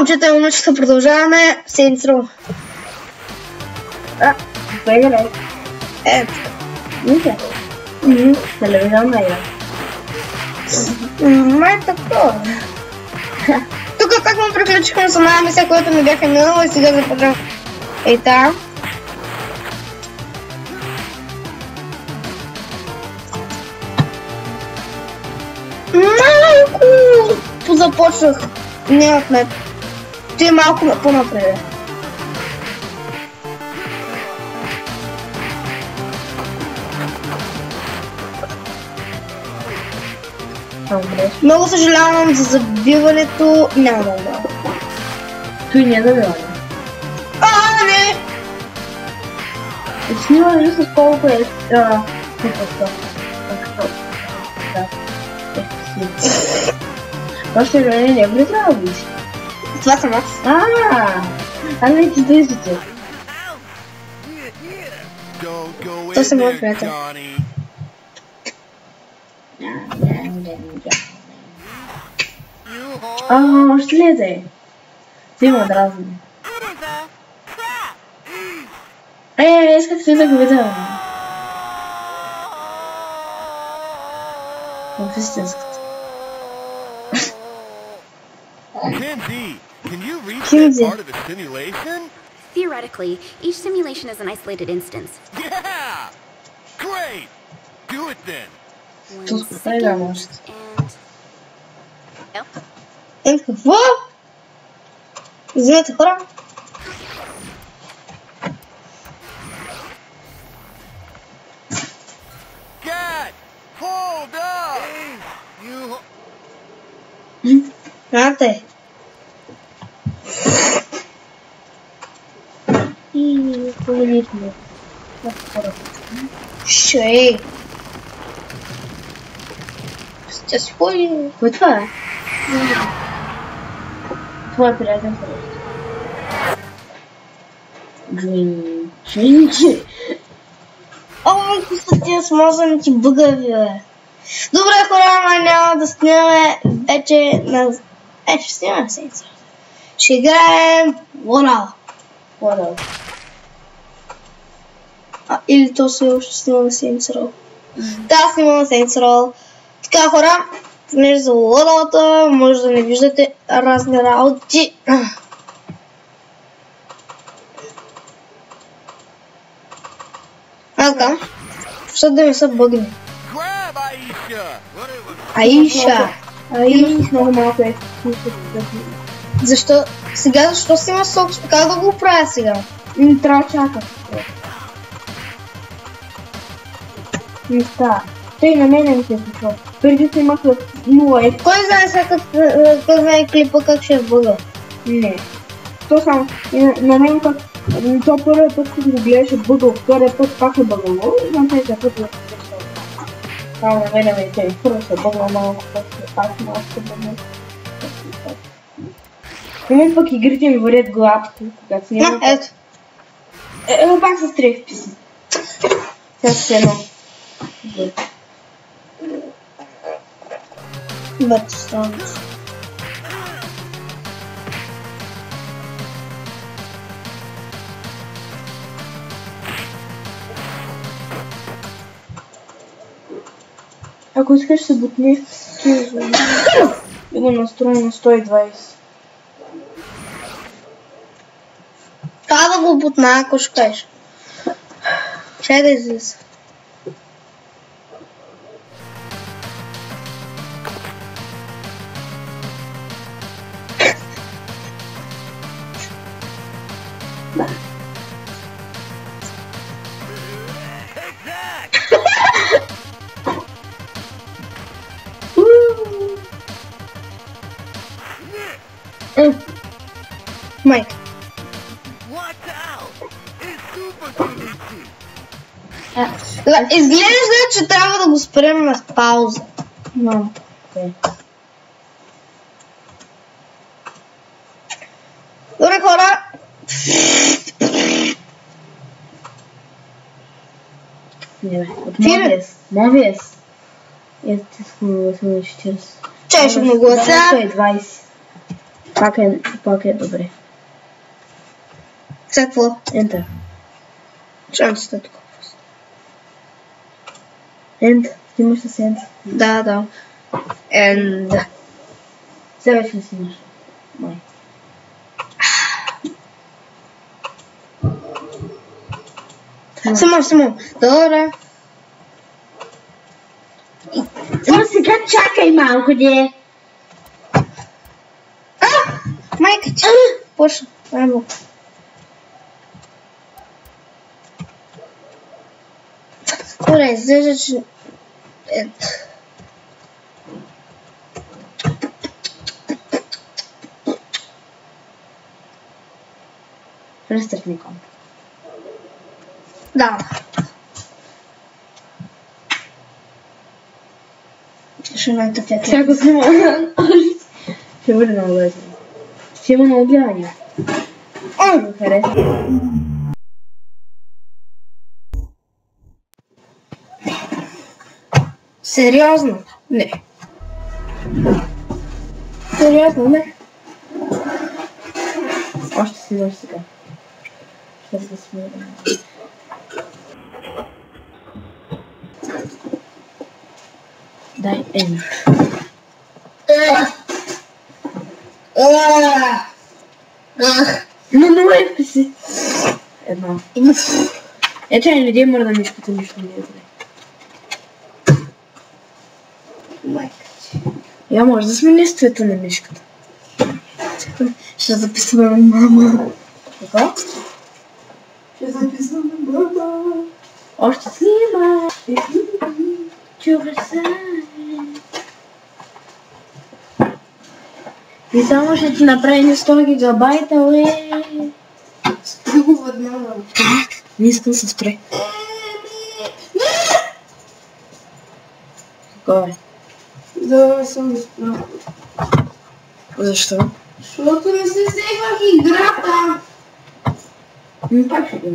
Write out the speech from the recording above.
момчета и момичета, продължаваме Saints Row. Това игра. Ето. Мисля. Телевизионна игра. Май такова. Тук как му приключихме с една мисия, която ми бяха минала и сега започвам. Ей та. Малко позапочнах. Нямах нет. Ти малко по-напред. Много съжалявам за забиването. Няма да умра. Той не е забиване. Не! Снимам ли с колко е... Още време не влиза да виж. Това съм аз. Аз не ти държите. Това съм моят приятел. Още ли е те? Ти има дразни. Исках ти да го видя. В истинската. Cindy, can you reset part of the simulation? Theoretically, each simulation is an isolated instance. Yeah! Great! Do it then. 1 second, and... Какво? Извинете, хора. God! Hold up! You... Знаете. И поверихме. Шей. Ще си ходи. Кой това е? Това е приятен Джинджи. Какви са тия смазаните бъгави, бе. Добре, хора, ама няма да снимаме вече на... ще снимаме Saints Row. Ще играем Waddle. Или то се още снимаме Saints Row. Да, снимаме Saints Row. Така, хора, понеже за Waddle-та може да не виждате разни работи. Така, защото да не са бъгни. Аиша. Много малко е. Защо си има сок? Как да го правя сега? Трябва да чакам. Не става. Той на мене не се случва. Преди се имах 0 Кой знае клипа как ще е бъгъл? Не. То само. На мен как... То първият път, като го гледаше бъгъл, втория път пак е бъгъл. И на третия път е само на мене ме те. Първо се бъгъл малко, пак малко се бъгъл. На мен пък игрите ми върят гладко, когато си няма... Ето. Ето пак с 3 FPS. Сега с едно. Бъде странно. Ако искаш да се бутни, да го настроя на 120. Как да го бутна, ако ще кажеш? Чай да излиза. Майк. Изглежда, че трябва да го спрем на пауза. Добре, хора. От Mobius. Ето ти с 40. Чай ще му гласа. 120. Пак е добре. Сега какво? Enter. Шансите тук. End. Ти имаш с end. Да. And... Сега вече не си имаш. Май. Само. Добре. Ама сега чакай малко, де. Майка ти. Почна. Аймо. Добре, изглежда, че... Рестартни комп. Да. Ще ме така. Сега го снимам. Ще бъде много лесно. Ще има много гледания. Го хареса. Сериозно? Не. Сериозно, не. Още си имаш сега. Ще се смиря. Дай N. Но FPC. Едно. Ето не дай мърда мишката, нищо не е зле. Я може да смени цвета на мишката. Ще записваме мама. Какво? Ще записваме мама. Още снима. Чуваш се. И само ще ти направи на 100 гигабайта, уе. Спри го веднага. Не искам се спре. Кой? Да, съм спрял. Защо? Защото не се вземах играта. Пак ще го